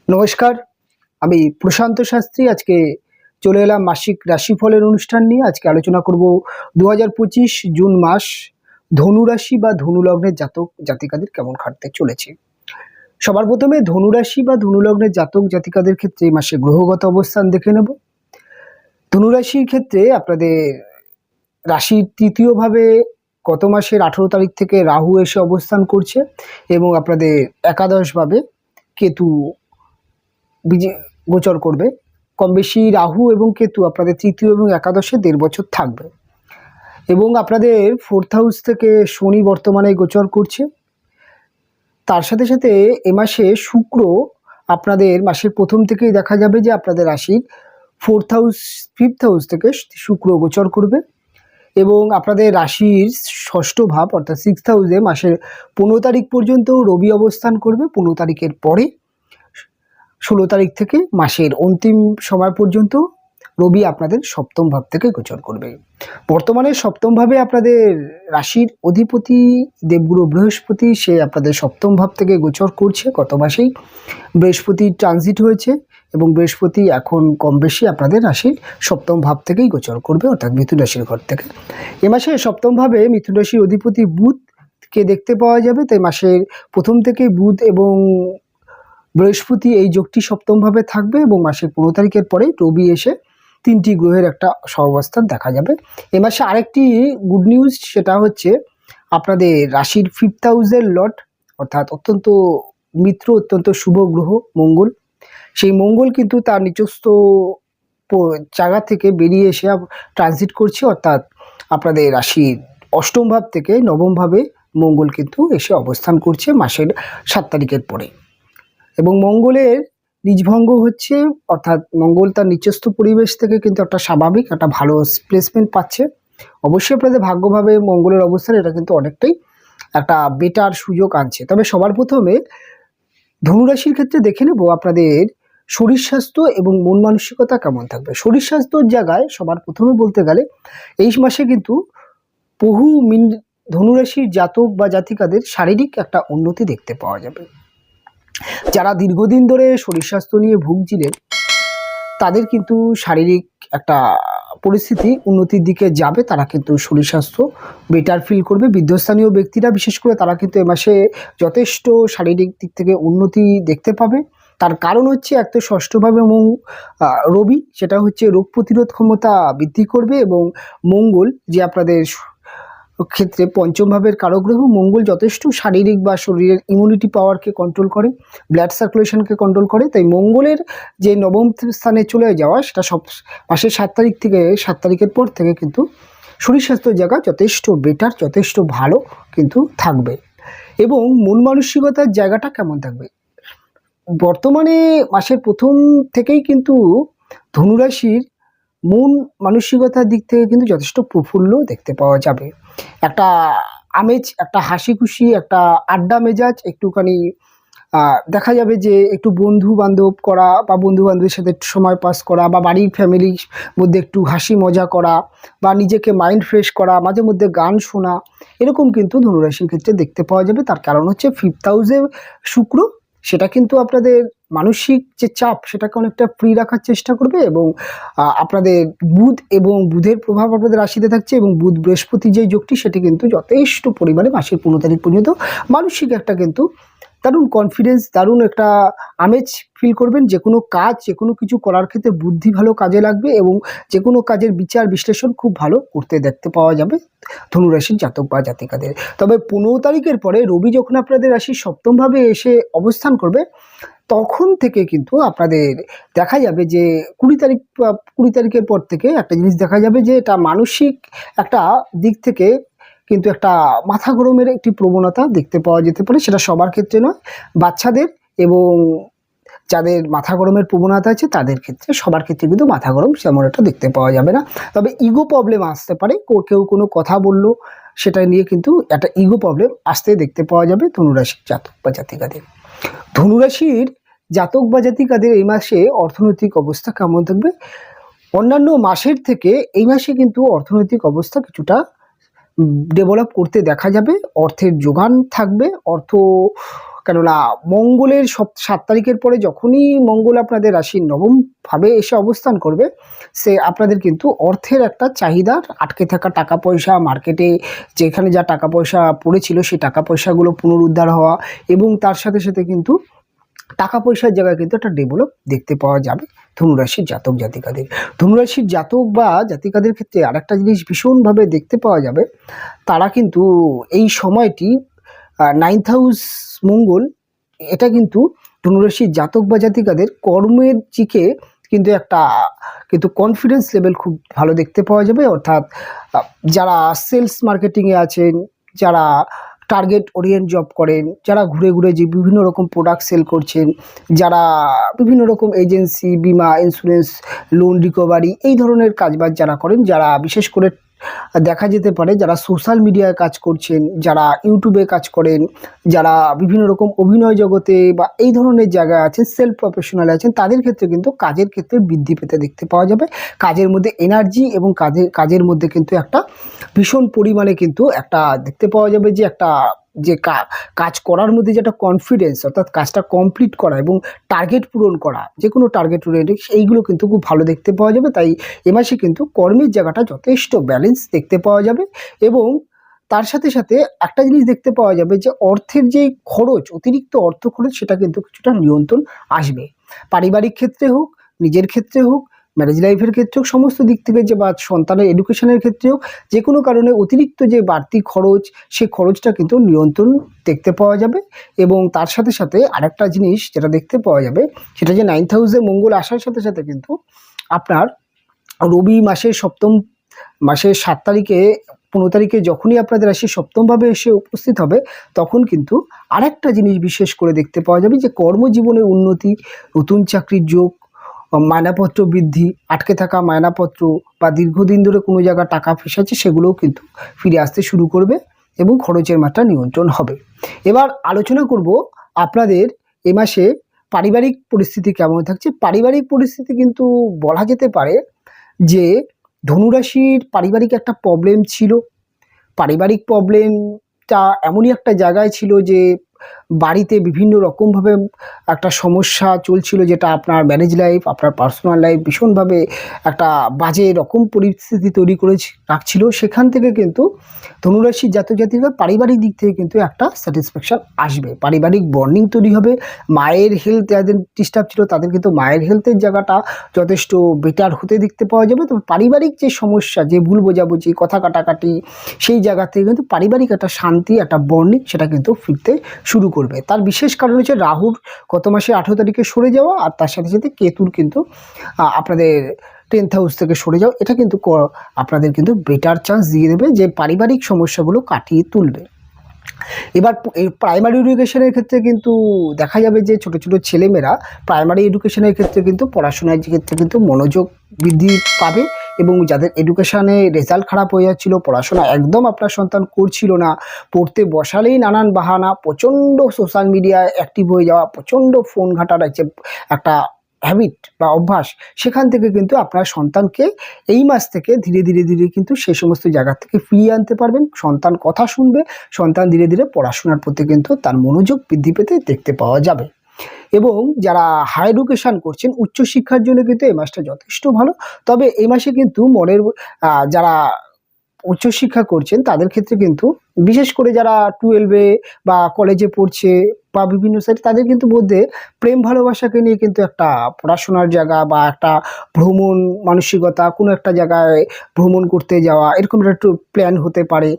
নমস্কার, আমি প্রশান্ত শাস্ত্রী। আজকে চলে এলাম মাসিক রাশিফলের অনুষ্ঠান নিয়ে। আজকে আলোচনা করব 2025 জুন মাস ধনু রাশি বা ধনু লগ্নের জাতক জাতিকাদের কেমন কাটতে চলেছে। সবার প্রথমে ধনু রাশি বা ধনু লগ্নের জাতক জাতিকাদের ক্ষেত্রে এই মাসে গ্রহগত অবস্থান দেখে নেব। ধনু রাশির ক্ষেত্রে আপনাদের রাশির তৃতীয়ভাবে গত মাসের 18 তারিখ থেকে রাহু এসে অবস্থান করছে এবং আপনাদের একাদশভাবে কেতু গোচর করবে। কম বেশি রাহু এবং কেতু আপনাদের তৃতীয় এবং একাদশে 1.5 বছর থাকবে এবং আপনাদের 4th হাউস থেকে শনি বর্তমানে গোচর করছে। তার সাথে সাথে এ মাসে শুক্র আপনাদের মাসের প্রথম থেকেই দেখা যাবে যে আপনাদের রাশির 4th হাউস 5th হাউস থেকে শুক্র গোচর করবে এবং আপনাদের রাশির ষষ্ঠ ভাব অর্থাৎ 6th হাউসে মাসের 15 তারিখ পর্যন্ত রবি অবস্থান করবে। 15 তারিখের পরে 16 তারিখ থেকে মাসের অন্তিম সময় পর্যন্ত রবি আপনাদের সপ্তম ভাব থেকে গোচর করবে। বর্তমানে সপ্তম ভাবে আপনাদের রাশির অধিপতি দেবগুরু বৃহস্পতি, সে আপনাদের সপ্তম ভাব থেকে গোচর করছে। গত মাসেই বৃহস্পতি ট্রানজিট হয়েছে এবং বৃহস্পতি এখন কম বেশি আপনাদের রাশির সপ্তম ভাব থেকেই গোচর করবে, অর্থাৎ মিথুন রাশির ঘর থেকে। এ মাসে সপ্তম ভাবে মিথুন রাশির অধিপতি বুধকে দেখতে পাওয়া যাবে। তাই মাসের প্রথম থেকে বুধ এবং বৃহস্পতি এই যোগটি সপ্তমভাবে থাকবে এবং মাসের 15 তারিখের পরে রবি এসে 3টি গ্রহের একটা সহাবস্থান দেখা যাবে। এ মাসে আরেকটি গুড নিউজ, সেটা হচ্ছে আপনাদের রাশির 5th হাউসের লর্ড অর্থাৎ অত্যন্ত মিত্র, অত্যন্ত শুভ গ্রহ মঙ্গল, সেই মঙ্গল কিন্তু তার নিচস্থ জায়গা থেকে বেরিয়ে এসে ট্রানজিট করছে, অর্থাৎ আপনাদের রাশির অষ্টম ভাব থেকে নবম ভাবে মঙ্গল কিন্তু এসে অবস্থান করছে মাসের 7 তারিখের পরে এবং মঙ্গলের নিজভঙ্গ হচ্ছে, অর্থাৎ মঙ্গল তার নিচস্থ পরিবেশ থেকে কিন্তু একটা স্বাভাবিক একটা ভালো প্লেসমেন্ট পাচ্ছে। অবশ্যই আপনাদের ভাগ্যভাবে মঙ্গলের অবস্থান এটা কিন্তু অনেকটাই একটা বেটার সুযোগ আনছে। তবে সবার প্রথমে ধনুরাশির ক্ষেত্রে দেখে নেব আপনাদের শরীর স্বাস্থ্য এবং মন মানসিকতা কেমন থাকবে। শরীর স্বাস্থ্যর জায়গায় সবার প্রথমে বলতে গেলে এই মাসে কিন্তু বহু ধনুরাশির জাতক বা জাতিকাদের শারীরিক একটা উন্নতি দেখতে পাওয়া যাবে। যারা দীর্ঘদিন ধরে শরীর স্বাস্থ্য নিয়ে ভুগছিলেন তাদের কিন্তু শারীরিক একটা পরিস্থিতি উন্নতির দিকে যাবে, তারা কিন্তু শরীর স্বাস্থ্য বেটার ফিল করবে। বৃদ্ধস্থানীয় ব্যক্তিরা বিশেষ করে তারা কিন্তু এ মাসে যথেষ্ট শারীরিক দিক থেকে উন্নতি দেখতে পাবে। তার কারণ হচ্ছে এক তো ষষ্ঠভাবে রবি, সেটা হচ্ছে রোগ প্রতিরোধ ক্ষমতা বৃদ্ধি করবে এবং মঙ্গল যে আপনাদের ক্ষেত্রে পঞ্চম ভাবের কারগ্রহ, মঙ্গল যথেষ্ট শারীরিক বা শরীরের ইমিউনিটি পাওয়ারকে কন্ট্রোল করে, ব্লাড সার্কুলেশনকে কন্ট্রোল করে। তাই মঙ্গলের যে নবম স্থানে চলে যাওয়া সেটা সব মাসের 7 তারিখ থেকে 7 তারিখের পর থেকে কিন্তু শরীর স্বাস্থ্যের জায়গা যথেষ্ট বেটার, যথেষ্ট ভালো কিন্তু থাকবে। এবং মন মানসিকতার জায়গাটা কেমন থাকবে, বর্তমানে মাসের প্রথম থেকেই কিন্তু ধনুরাশির মন মানসিকতার দিক থেকে কিন্তু যথেষ্ট প্রফুল্ল দেখতে পাওয়া যাবে। একটা আমেজ, একটা হাসি খুশি, একটা আড্ডা মেজাজ, একটুখানি দেখা যাবে যে একটু বন্ধু বান্ধব করা বা বন্ধু বান্ধবের সাথে সময় পাস করা বা বাড়ির ফ্যামিলির মধ্যে একটু হাসি মজা করা বা নিজেকে মাইন্ড ফ্রেশ করা, মাঝে মধ্যে গান শোনা, এরকম কিন্তু ধনুরাশির ক্ষেত্রে দেখতে পাওয়া যাবে। তার কারণ হচ্ছে 5th হাউসে শুক্র, সেটা কিন্তু আপনাদের মানসিক যে চাপ সেটাকে অনেকটা ফ্রি রাখার চেষ্টা করবে এবং আপনাদের বুধ এবং বুধের প্রভাব আপনাদের রাশিতে থাকছে এবং বুধ বৃহস্পতি যে যোগটি সেটি কিন্তু যথেষ্ট পরিমাণে মাসের 15 তারিখ পর্যন্ত মানসিক একটা কিন্তু দারুণ কনফিডেন্স, দারুণ একটা আমেজ ফিল করবেন। যে কোনো কাজ, যে কোনো কিছু করার ক্ষেত্রে বুদ্ধি ভালো কাজে লাগবে এবং যে কোনো কাজের বিচার বিশ্লেষণ খুব ভালো করতে দেখতে পাওয়া যাবে ধনুরাশির জাতক বা জাতিকাদের। তবে 15 তারিখের পরে রবি যখন আপনাদের রাশির সপ্তমভাবে এসে অবস্থান করবে তখন থেকে কিন্তু আপনাদের দেখা যাবে যে 20 তারিখের পর থেকে একটা জিনিস দেখা যাবে যে এটা মানসিক একটা দিক থেকে কিন্তু একটা মাথা গরমের একটি প্রবণতা দেখতে পাওয়া যেতে পারে। সেটা সবার ক্ষেত্রে নয়, বাচ্চাদের এবং যাদের মাথা গরমের প্রবণতা আছে তাদের ক্ষেত্রে, সবার ক্ষেত্রে কিন্তু মাথা গরম সেমন একটা দেখতে পাওয়া যাবে না। তবে ইগো প্রবলেম আসতে পারে, কেউ কোনো কথা বললো সেটা নিয়ে কিন্তু একটা ইগো প্রবলেম আসতে দেখতে পাওয়া যাবে ধনুরাশির জাতক বা জাতিকাদের। ধনুরাশির জাতক বা জাতিকাদের এই মাসে অর্থনৈতিক অবস্থা কেমন থাকবে, অন্যান্য মাসের থেকে এই মাসে কিন্তু অর্থনৈতিক অবস্থা কিছুটা ডেভেলপ করতে দেখা যাবে। অর্থের যোগান থাকবে, অর্থ কেননা মঙ্গলের 7 তারিখের পরে যখনই মঙ্গল আপনাদের রাশির নবম ভাবে এসে অবস্থান করবে, সে আপনাদের কিন্তু অর্থের একটা চাহিদা, আটকে থাকা টাকা পয়সা, মার্কেটে যেখানে যা টাকা পয়সা পড়েছিল সেই টাকা পয়সাগুলো পুনরুদ্ধার হওয়া, এবং তার সাথে সাথে কিন্তু টাকা পয়সার জায়গায় কিন্তু একটা ডেভেলপ দেখতে পাওয়া যাবে ধনুরাশির জাতক জাতিকাদের। ধনুরাশির জাতক বা জাতিকাদের ক্ষেত্রে আরেকটা জিনিস ভীষণভাবে দেখতে পাওয়া যাবে, তারা কিন্তু এই সময়টি 9th হাউস মঙ্গল, এটা কিন্তু ধনুরাশির জাতক বা জাতিকাদের কর্মের দিকে কিন্তু একটা কিন্তু কনফিডেন্স লেভেল খুব ভালো দেখতে পাওয়া যাবে। অর্থাৎ যারা সেলস মার্কেটিংয়ে আছেন, যারা টার্গেট ওরিয়েন্ট জব করেন, যারা ঘুরে ঘুরে যে বিভিন্ন রকম প্রোডাক্ট সেল করছেন, যারা বিভিন্ন রকম এজেন্সি, বিমা, ইন্স্যুরেন্স, লোন রিকভারি এই ধরনের কাজবাজ যারা করেন, যারা বিশেষ করে দেখা যেতে পারে যারা সোশ্যাল মিডিয়ায় কাজ করছেন, যারা ইউটিউবে কাজ করেন, যারা বিভিন্ন রকম অভিনয় জগতে বা এই ধরনের জায়গায় আছেন, সেলফ প্রফেশনাল আছেন, তাদের ক্ষেত্রে কিন্তু কাজের ক্ষেত্রে বৃদ্ধি পেতে দেখতে পাওয়া যাবে। কাজের মধ্যে এনার্জি এবং কাজের মধ্যে কিন্তু একটা ভীষণ পরিমাণে কিন্তু একটা দেখতে পাওয়া যাবে যে একটা যে কাজ করার মধ্যে যে একটা কনফিডেন্স, অর্থাৎ কাজটা কমপ্লিট করা এবং টার্গেট পূরণ করা, যে কোনো টার্গেট ওরিয়েন্টেড, এইগুলো কিন্তু খুব ভালো দেখতে পাওয়া যাবে। তাই এ মাসে কিন্তু কর্মের জায়গাটা যথেষ্ট ব্যালেন্স দেখতে পাওয়া যাবে। এবং তার সাথে সাথে একটা জিনিস দেখতে পাওয়া যাবে যে অর্থের যে খরচ, অতিরিক্ত অর্থ খরচ, সেটা কিন্তু কিছুটা নিয়ন্ত্রণ আসবে। পারিবারিক ক্ষেত্রে হোক, নিজের ক্ষেত্রে হোক, ম্যারেজ লাইফের ক্ষেত্রে হোক, সমস্ত দিক থেকে যে বা সন্তানের এডুকেশনের ক্ষেত্রে হোক, যে কোনো কারণে অতিরিক্ত যে বাড়তি খরচ, সেই খরচটা কিন্তু নিয়ন্ত্রণ দেখতে পাওয়া যাবে। এবং তার সাথে সাথে আরেকটা জিনিস যেটা দেখতে পাওয়া যাবে, সেটা যে 9th হাউসে মঙ্গল আসার সাথে সাথে কিন্তু আপনার রবি মাসের 7 তারিখে 15 তারিখে যখনই আপনাদের রাশি সপ্তমভাবে এসে উপস্থিত হবে, তখন কিন্তু আরেকটা জিনিস বিশেষ করে দেখতে পাওয়া যাবে যে কর্মজীবনে উন্নতি, নতুন চাকরির যোগ, মায়নাপত্র বৃদ্ধি, আটকে থাকা মায়নাপত্র বা দীর্ঘদিন ধরে কোনো জায়গায় টাকা ফেসেছে সেগুলোও কিন্তু ফিরে আসতে শুরু করবে এবং খরচের মাত্রা নিয়ন্ত্রণ হবে। এবার আলোচনা করব আপনাদের এ মাসে পারিবারিক পরিস্থিতি কেমন থাকছে। পারিবারিক পরিস্থিতি কিন্তু বলা যেতে পারে যে ধনুরাশির পারিবারিক একটা প্রবলেম ছিল। পারিবারিক প্রবলেমটা এমনই একটা জায়গায় ছিল যে বাড়িতে বিভিন্ন রকমভাবে একটা সমস্যা চলছিল, যেটা আপনার ম্যারেজ লাইফ, আপনার পার্সোনাল লাইফ ভীষণভাবে একটা বাজে রকম পরিস্থিতি তৈরি করে রাখছিল। সেখান থেকে কিন্তু ধনুরাশির জাতক জাতিকা পারিবারিক দিক থেকে কিন্তু একটা স্যাটিসফ্যাকশান আসবে, পারিবারিক বন্ডিং তৈরি হবে। মায়ের হেলথ যাদের ডিস্টার্ব ছিল, তাদের কিন্তু মায়ের হেলথের জায়গাটা যথেষ্ট বেটার হতে দেখতে পাওয়া যাবে। তবে পারিবারিক যে সমস্যা, যে ভুল বোঝাবুঝি, কথা কাটাকাটি, সেই জায়গা থেকে কিন্তু পারিবারিক একটা শান্তি, একটা বন্ডিং, সেটা কিন্তু ফিরতে শুরু করবে। তার বিশেষ কারণ হচ্ছে রাহুর গত মাসে 18 তারিখে সরে যাওয়া, আর তার সাথে সাথে কেতুর কিন্তু আপনাদের 10th হাউস থেকে সরে যাওয়া, এটা কিন্তু আপনাদের কিন্তু বেটার চান্স দিয়ে দেবে যে পারিবারিক সমস্যাগুলো কাটিয়ে তুলবে। এবার এই প্রাইমারি এডুকেশনের ক্ষেত্রে কিন্তু দেখা যাবে যে ছোট ছোট ছেলেমেয়েরা প্রাইমারি এডুকেশনের ক্ষেত্রে কিন্তু পড়াশোনার ক্ষেত্রে কিন্তু মনোযোগ বৃদ্ধি পাবে। এবং যাদের এডুকেশানে রেজাল্ট খারাপ হয়ে যাচ্ছিল, পড়াশোনা একদম আপনার সন্তান করছিল না, পড়তে বসালেই নানান বাহানা, প্রচণ্ড সোশ্যাল মিডিয়ায় অ্যাক্টিভ হয়ে যাওয়া, প্রচণ্ড ফোন ঘাটার একটা হ্যাবিট বা অভ্যাস, সেখান থেকে কিন্তু আপনার সন্তানকে এই মাস থেকে ধীরে ধীরে ধীরে কিন্তু সেই সমস্ত জায়গা থেকে ফিরিয়ে আনতে পারবেন। সন্তান কথা শুনবে, সন্তান ধীরে ধীরে পড়াশোনার প্রতি কিন্তু তার মনোযোগ বৃদ্ধি পেতে দেখতে পাওয়া যাবে। এবং যারা হাই এডুকেশান করছেন, উচ্চশিক্ষার জন্য কিন্তু এই মাসটা যথেষ্ট ভালো। তবে এই মাসে কিন্তু যারা উচ্চশিক্ষা করছেন তাদের ক্ষেত্রে কিন্তু বিশেষ করে যারা 12-এ বা কলেজে পড়ছে বা বিভিন্ন সাইড, তাদের কিন্তু মধ্যে প্রেম ভালোবাসাকে নিয়ে কিন্তু একটা পড়াশোনার জায়গা বা একটা ভ্রমণ মানসিকতা, কোনো একটা জায়গায় ভ্রমণ করতে যাওয়া, এরকম একটা প্ল্যান হতে পারে।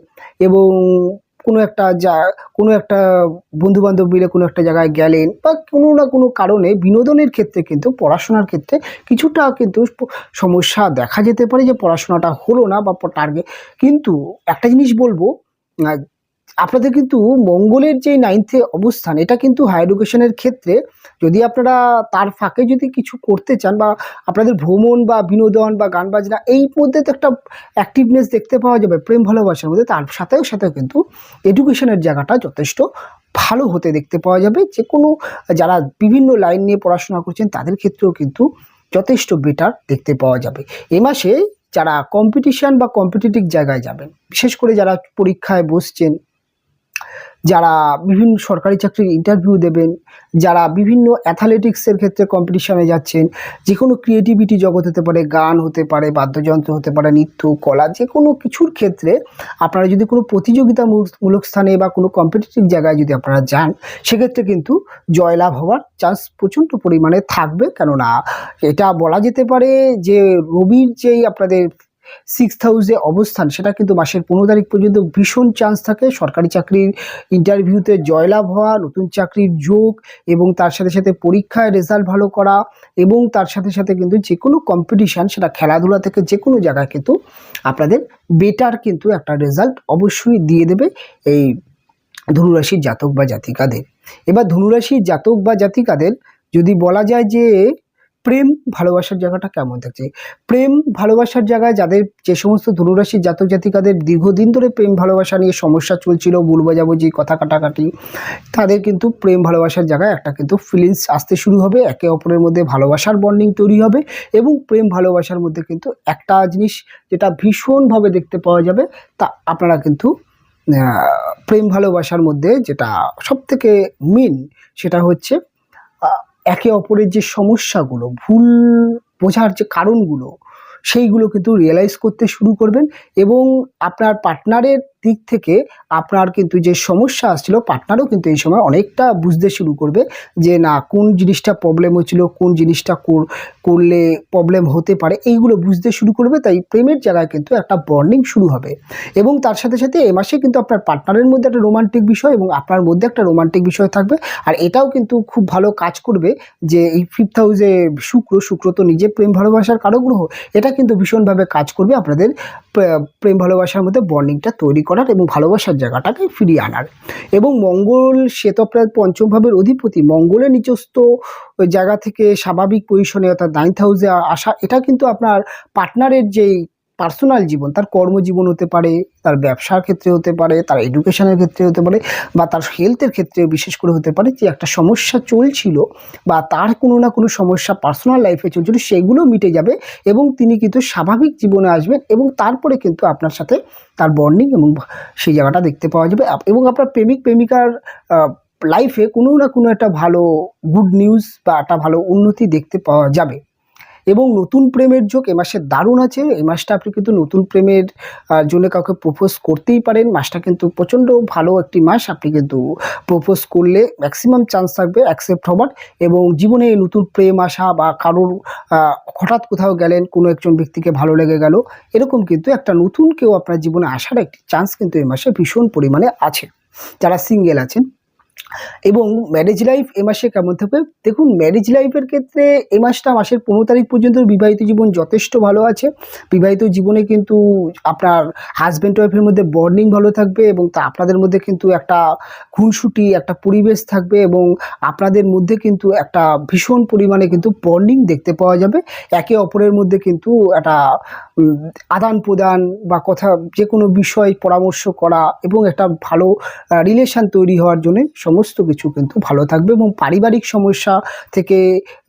এবং কোনো একটা বন্ধুবান্ধব মিলে কোনো একটা জায়গায় গেলেন বা কোনো না কোনো কারণে বিনোদনের ক্ষেত্রে কিন্তু পড়াশোনার ক্ষেত্রে কিছুটা কিন্তু সমস্যা দেখা যেতে পারে, যে পড়াশোনাটা হলো না বা টার্গেট। কিন্তু একটা জিনিস বলবো, আপনাদের কিন্তু মঙ্গলের যে 9th-এ অবস্থান, এটা কিন্তু হাই এডুকেশনের ক্ষেত্রে যদি আপনারা তার ফাঁকে যদি কিছু করতে চান বা আপনাদের ভ্রমণ বা বিনোদন বা গান বাজনা, এই মধ্যে তো একটা অ্যাক্টিভনেস দেখতে পাওয়া যাবে প্রেম ভালোবাসার মধ্যে। তার সাথেও কিন্তু এডুকেশনের জায়গাটা যথেষ্ট ভালো হতে দেখতে পাওয়া যাবে। যে কোনো যারা বিভিন্ন লাইন নিয়ে পড়াশোনা করছেন তাদের ক্ষেত্রেও কিন্তু যথেষ্ট বেটার দেখতে পাওয়া যাবে। এ মাসে যারা কম্পিটিশান বা কম্পিটিটিভ জায়গায় যাবেন, বিশেষ করে যারা পরীক্ষায় বসছেন, যারা বিভিন্ন সরকারি চাকরির ইন্টারভিউ দেবেন, যারা বিভিন্ন অ্যাথলেটিক্সের ক্ষেত্রে কম্পিটিশনে যাচ্ছেন, যে কোনো ক্রিয়েটিভিটি জগৎ হতে পারে, গান হতে পারে, বাদ্যযন্ত্র হতে পারে, নৃত্য, কলা, যে কোনো কিছুর ক্ষেত্রে আপনারা যদি কোনো প্রতিযোগিতামূলক স্থানে বা কোনো কম্পিটিটিভ জায়গায় যদি আপনারা যান, সেক্ষেত্রে কিন্তু জয়লাভ হওয়ার চান্স প্রচণ্ড পরিমাণে থাকবে। কেননা এটা বলা যেতে পারে যে রবির যেই আপনাদের 6th হাউসে অবস্থান, সেটা কিন্তু মাসের 15 তারিখ পর্যন্ত ভীষণ চান্স থাকে সরকারি চাকরির ইন্টারভিউতে জয়লাভ হওয়া, নতুন চাকরির যোগ, এবং তার সাথে সাথে পরীক্ষায় রেজাল্ট ভালো করা, এবং তার সাথে সাথে কিন্তু যে কোনো কম্পিটিশান, সেটা খেলাধুলা থেকে যে কোনো জায়গায় কিন্তু আপনাদের বেটার কিন্তু একটা রেজাল্ট অবশ্যই দিয়ে দেবে এই ধনুরাশির জাতক বা জাতিকাদের। এবার ধনুরাশির জাতক বা জাতিকাদের যদি বলা যায় যে প্রেম ভালোবাসার জায়গাটা কেমন থাকছে, প্রেম ভালোবাসার জায়গায় যাদের, যে সমস্ত ধনুরাশির জাতক জাতিকাদের দীর্ঘদিন ধরে প্রেম ভালোবাসা নিয়ে সমস্যা চলছিল, ভুল বোঝাবুঝি, কথা কাটাকাটি, তাদের কিন্তু প্রেম ভালোবাসার জায়গায় একটা কিন্তু ফিলিংস আসতে শুরু হবে, একে অপরের মধ্যে ভালোবাসার বন্ডিং তৈরি হবে, এবং প্রেম ভালোবাসার মধ্যে কিন্তু একটা জিনিস যেটা ভীষণভাবে দেখতে পাওয়া যাবে, তা আপনারা কিন্তু প্রেম ভালোবাসার মধ্যে যেটা সবথেকে মেন, সেটা হচ্ছে একে অপরের যে সমস্যাগুলো, ভুল বোঝার যে কারণগুলো, সেইগুলো কিন্তু রিয়েলাইজ করতে শুরু করবেন, এবং আপনার পার্টনারের দিক থেকে আপনার কিন্তু যে সমস্যা আসছিল, পার্টনারও কিন্তু এই সময় অনেকটা বুঝতে শুরু করবে যে না, কোন জিনিসটা প্রবলেম হচ্ছিল, কোন জিনিসটা করলে প্রবলেম হতে পারে, এইগুলো বুঝতে শুরু করবে। তাই প্রেমের জায়গায় কিন্তু একটা বন্ডিং শুরু হবে, এবং তার সাথে সাথে এ মাসে কিন্তু আপনার পার্টনারের মধ্যে একটা রোমান্টিক বিষয় এবং আপনার মধ্যে একটা রোমান্টিক বিষয় থাকবে। আর এটাও কিন্তু খুব ভালো কাজ করবে যে এই 5th হাউসে শুক্র তো নিজে প্রেম ভালোবাসার কারক গ্রহ, এটা কিন্তু ভীষণভাবে কাজ করবে আপনাদের প্রেম ভালোবাসার মধ্যে বন্ডিংটা তৈরি করার এবং ভালোবাসার জায়গাটাকে ফিরিয়ে আনার। এবং মঙ্গল, সে তো আপনার পঞ্চম ভাবের অধিপতি, মঙ্গলের নিজস্ব জায়গা থেকে স্বাভাবিক পজিশনে অর্থাৎ 9th হাউসে আসা, এটা কিন্তু আপনার পার্টনারের যেই পার্সোনাল জীবন, তার কর্মজীবন হতে পারে, তার ব্যবসার ক্ষেত্রে হতে পারে, তার এডুকেশনের ক্ষেত্রে হতে পারে, বা তার হেলথের ক্ষেত্রে বিশেষ করে হতে পারে, যে একটা সমস্যা চলছিল বা তার কোনো না কোনো সমস্যা পার্সোনাল লাইফে চলছিল, সেগুলো মিটে যাবে, এবং তিনি কিন্তু স্বাভাবিক জীবনে আসবেন, এবং তারপরে কিন্তু আপনার সাথে তার বন্ডিং এবং সেই জায়গাটা দেখতে পাওয়া যাবে, এবং আপনার প্রেমিক প্রেমিকার লাইফে কোনো না কোনো একটা ভালো গুড নিউজ বা একটা ভালো উন্নতি দেখতে পাওয়া যাবে। এবং নতুন প্রেমের যোগ এ মাসে দারুণ আছে। এই মাসটা আপনি কিন্তু নতুন প্রেমের জন্য কাউকে প্রপোজ করতেই পারেন। মাসটা কিন্তু প্রচণ্ড ভালো একটি মাস, আপনি কিন্তু প্রপোজ করলে ম্যাক্সিমাম চান্স থাকবে অ্যাকসেপ্ট হবার, এবং জীবনে নতুন প্রেম আসা বা কারোর হঠাৎ কোথাও গেলেন, কোনো একজন ব্যক্তিকে ভালো লেগে গেল, এরকম কিন্তু একটা নতুন কেউ আপনার জীবনে আসার একটি চান্স কিন্তু এই মাসে ভীষণ পরিমাণে আছে যারা সিঙ্গেল আছেন। এবং ম্যারেজ লাইফ এ মাসে কেমন থাকবে, দেখুন ম্যারেজ লাইফের ক্ষেত্রে এ মাসটা, মাসের 15 তারিখ পর্যন্ত বিবাহিত জীবন যথেষ্ট ভালো আছে। বিবাহিত জীবনে কিন্তু আপনার হাজব্যান্ড ওয়াইফের মধ্যে বন্ডিং ভালো থাকবে, এবং তা আপনাদের মধ্যে কিন্তু একটা খুনসুটি একটা পরিবেশ থাকবে, এবং আপনাদের মধ্যে কিন্তু একটা ভীষণ পরিমাণে কিন্তু বন্ডিং দেখতে পাওয়া যাবে। একে অপরের মধ্যে কিন্তু একটা আদান প্রদান বা কথা, যে কোনো বিষয় পরামর্শ করা, এবং একটা ভালো রিলেশান তৈরি হওয়ার জন্যে সমস্ত কিছু কিন্তু ভালো থাকবে, এবং পারিবারিক সমস্যা থেকে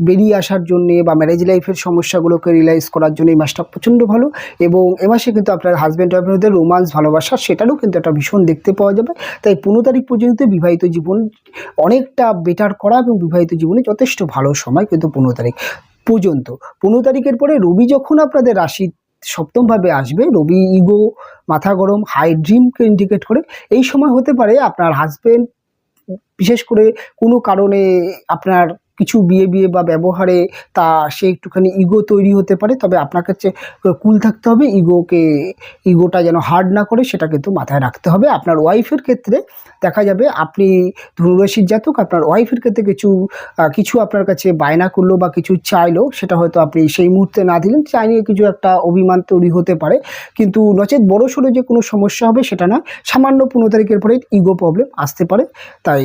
বেরিয়ে আসার জন্যে বা ম্যারেজ লাইফের সমস্যাগুলোকে রিয়েলাইজ করার জন্য এই মাসটা প্রচণ্ড ভালো। এবং এ মাসে কিন্তু আপনার হাজব্যান্ড ওয়াইফের মধ্যে রোমান্স, ভালোবাসা, সেটারও কিন্তু একটা ভীষণ দেখতে পাওয়া যাবে। তাই 15 তারিখ পর্যন্ত বিবাহিত জীবন অনেকটা বেটার করা, এবং বিবাহিত জীবনে যথেষ্ট ভালো সময় কিন্তু 15 তারিখ পর্যন্ত। 15 তারিখের পরে রবি যখন আপনাদের রাশি সপ্তমভাবে আসবে, রবি ইগো, মাথা গরম, হাই ড্রিমকে ইন্ডিকেট করে। এই সময় হতে পারে আপনার হাজব্যান্ড বিশেষ করে কোনো কারণে আপনার কিছু বিয়ে বা ব্যবহারে সে একটুখানি ইগো তৈরি হতে পারে, তবে আপনার কাছে কুল থাকতে হবে, ইগোটা যেন হার্ড না করে, সেটা কিন্তু মাথায় রাখতে হবে। আপনার ওয়াইফের ক্ষেত্রে দেখা যাবে, আপনি ধনুরাশির জাতক, আপনার ওয়াইফের ক্ষেত্রে কিছু আপনার কাছে বায়না করলো বা কিছু চাইলো, সেটা হয়তো আপনি সেই মুহূর্তে না দিলেন, চাইনিয়ে কিছু একটা অভিমান তৈরি হতে পারে, কিন্তু নচেত বড়সড় যে কোনো সমস্যা হবে সেটা নয়। সামান্য 15 তারিখের পরে ইগো প্রবলেম আসতে পারে, তাই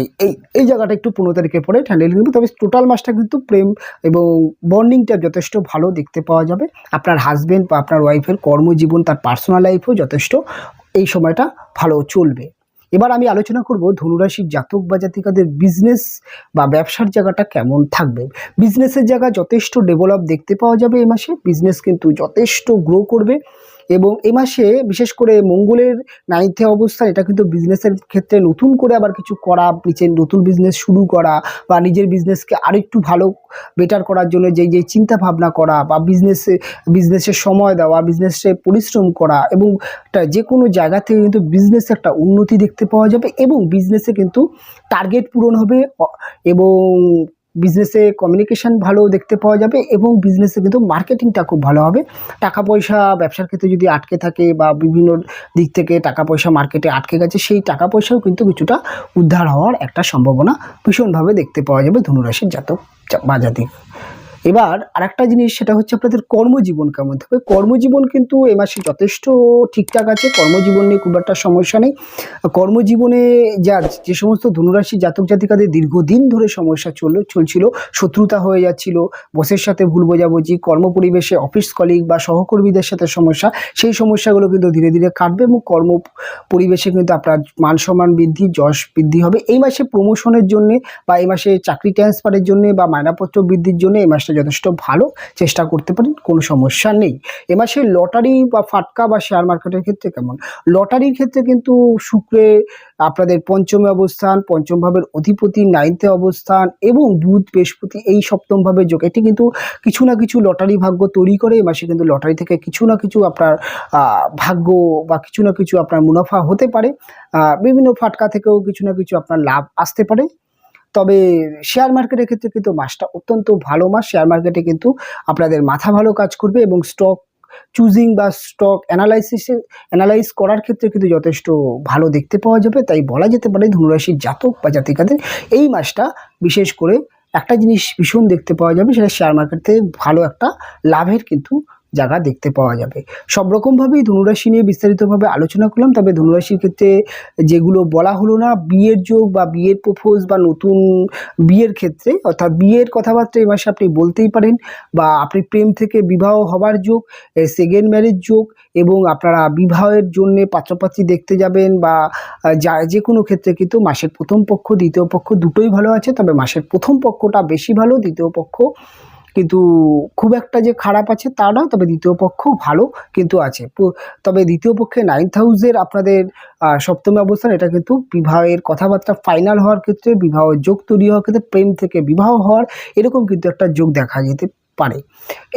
এই জায়গাটা একটু 15 তারিখের পরে হ্যান্ডেল করবে। তবে টোটাল মাসটা কিন্তু প্রেম এবং বন্ডিংটা যথেষ্ট ভালো দেখতে পাওয়া যাবে। আপনার হাজব্যান্ড বা আপনার ওয়াইফের কর্মজীবন, তার পার্সোনাল লাইফও যথেষ্ট এই সময়টা ভালো চলবে। এবার আমি আলোচনা করব ধনুরাশির জাতক বা জাতিকাদের বিজনেস বা ব্যবসার জায়গাটা কেমন থাকবে। বিজনেসের জায়গা যথেষ্ট ডেভেলপ দেখতে পাওয়া যাবে এই মাসে, বিজনেস কিন্তু যথেষ্ট গ্রো করবে, এবং এই মাসে বিশেষ করে মঙ্গলের 9th অবস্থান, এটা কিন্তু বিজনেসের ক্ষেত্রে নতুন করে আবার কিছু করা, নিচে নতুন বিজনেস শুরু করা বা নিজের বিজনেসকে আরেকটু ভালো বেটার করার জন্য যে চিন্তা ভাবনা করা বা বিজনেসে সময় দেওয়া, বিজনেসে পরিশ্রম করা এবং যে কোনো জায়গা থেকে কিন্তু বিজনেসে একটা উন্নতি দেখতে পাওয়া যাবে এবং বিজনেসে কিন্তু টার্গেট পূরণ হবে এবং বিজনেসে কমিউনিকেশান ভালো দেখতে পাওয়া যাবে এবং বিজনেসে কিন্তু মার্কেটিংটা খুব ভালো হবে। টাকা পয়সা ব্যবসার ক্ষেত্রে যদি আটকে থাকে বা বিভিন্ন দিক থেকে টাকা পয়সা মার্কেটে আটকে গেছে, সেই টাকা পয়সাও কিন্তু কিছুটা উদ্ধার হওয়ার একটা সম্ভাবনা ভীষণভাবে দেখতে পাওয়া যাবে ধনুরাশির জাতক বা জাতিক। এবার আরেকটা জিনিস, সেটা হচ্ছে আপনাদের কর্মজীবন কেমন থাকবে। কর্মজীবন কিন্তু এ মাসে যথেষ্ট ঠিকঠাক আছে, কর্মজীবন নিয়ে খুব একটা সমস্যা নেই। কর্মজীবনে যে সমস্ত ধনুরাশি জাতক জাতিকাদের দীর্ঘদিন ধরে সমস্যা চলছিল, শত্রুতা হয়ে যাচ্ছিল, বসের সাথে ভুল বোঝাবুঝি, কর্মপরিবেশে অফিস কলিগ বা সহকর্মীদের সাথে সমস্যা, সেই সমস্যাগুলো কিন্তু ধীরে ধীরে কাটবে এবং কর্ম পরিবেশে কিন্তু আপনার মান সম্মান বৃদ্ধি, যশ বৃদ্ধি হবে। এই মাসে প্রমোশনের জন্যে বা এই মাসে চাকরি ট্রান্সফারের জন্য বা মায়নাপত্র বৃদ্ধির জন্য এই মাসটা যথেষ্ট ভালো, চেষ্টা করতে পারেন, কোনো সমস্যা নেই। এ মাসে লটারি বা ফাটকা বা শেয়ার মার্কেটের ক্ষেত্রে কেমন? লটারির ক্ষেত্রে কিন্তু শুক্রে আপনাদের পঞ্চমে অবস্থান, পঞ্চম ভাবের অধিপতি 9th অবস্থান এবং বুধ বৃহস্পতি এই সপ্তম ভাবের যোগ, এটি কিন্তু কিছু না কিছু লটারি ভাগ্য তৈরি করে। এই মাসে কিন্তু লটারি থেকে কিছু না কিছু আপনার ভাগ্য বা কিছু না কিছু আপনার মুনাফা হতে পারে, বিভিন্ন ফাটকা থেকেও কিছু না কিছু আপনার লাভ আসতে পারে। তবে শেয়ার মার্কেটের ক্ষেত্রে কিন্তু মাসটা অত্যন্ত ভালো মাস। শেয়ার মার্কেটে কিন্তু আপনাদের মাথা ভালো কাজ করবে এবং স্টক চুজিং বা স্টক অ্যানালাইজ করার ক্ষেত্রে কিন্তু যথেষ্ট ভালো দেখতে পাওয়া যাবে। তাই বলা যেতে পারে ধনুরাশির জাতক বা জাতিকাদের এই মাসটা বিশেষ করে একটা জিনিস ভীষণ দেখতে পাওয়া যাবে, সেটা শেয়ার মার্কেটে ভালো একটা লাভের কিন্তু জায়গা দেখতে পাওয়া যাবে। সব রকমভাবেই ধনুরাশি নিয়ে বিস্তারিতভাবে আলোচনা করলাম। তবে ধনুরাশির ক্ষেত্রে যেগুলো বলা হলো না, বিয়ের যোগ বা বিয়ের প্রপোজ বা নতুন বিয়ের ক্ষেত্রে, অর্থাৎ বিয়ের কথাবার্তা এই মাসে আপনি বলতেই পারেন, বা আপনি প্রেম থেকে বিবাহ হবার যোগ, সেকেন্ড ম্যারেজ যোগ এবং আপনারা বিবাহের জন্য পাত্রপাত্রী দেখতে যাবেন বা যে কোনো ক্ষেত্রে কিন্তু মাসের প্রথম পক্ষ দ্বিতীয় পক্ষ দুটোই ভালো আছে। তবে মাসের প্রথম পক্ষটা বেশি ভালো, দ্বিতীয় পক্ষ কিন্তু খুব একটা যে খারাপ আছে তা নয়, তবে দ্বিতীয় পক্ষ ভালো কিন্তু আছে। তবে দ্বিতীয় পক্ষে 9th হাউসের আপনাদের সপ্তমে অবস্থান, এটা কিন্তু বিবাহের কথাবার্তা ফাইনাল হওয়ার ক্ষেত্রে, বিবাহ যোগ তৈরি হওয়ার ক্ষেত্রে, প্রেম থেকে বিবাহ হওয়ার এরকম কিন্তু একটা যোগ দেখা যেতে পারে।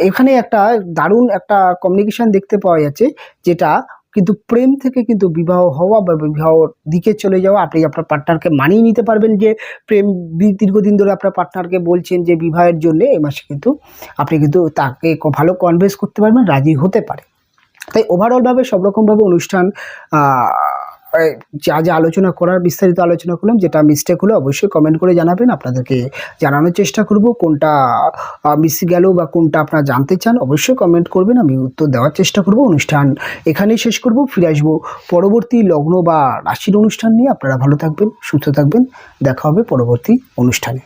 এখানে একটা দারুণ একটা কমিউনিকেশন দেখতে পাওয়া যাচ্ছে, যেটা কিন্তু প্রেম থেকে কিন্তু বিবাহ হওয়া বা বিবাহর দিকে চলে যাওয়া। আপনি আপনার পার্টনারকে মানিয়ে নিতে পারবেন যে প্রেম দীর্ঘদিন ধরে আপনার পার্টনারকে বলছেন যে বিবাহের জন্য, এই মাসে কিন্তু আপনি কিন্তু তাকে ভালো কনভিন্স করতে পারবেন, রাজি হতে পারে। তাই ওভারঅলভাবে সব রকমভাবে অনুষ্ঠান যা যা আলোচনা করার বিস্তারিত আলোচনা করলাম, যেটা মিস্টেক হলো অবশ্যই কমেন্ট করে জানাবেন। আপনাদেরকে জানানোর চেষ্টা করব কোনটা মিস গেল বা কোনটা আপনারা জানতে চান, অবশ্যই কমেন্ট করবেন, আমি উত্তর দেওয়ার চেষ্টা করব। অনুষ্ঠান এখানেই শেষ করব, ফিরে আসবো পরবর্তী লগ্ন বা রাশির অনুষ্ঠান নিয়ে। আপনারা ভালো থাকবেন, সুস্থ থাকবেন, দেখা হবে পরবর্তী অনুষ্ঠানে।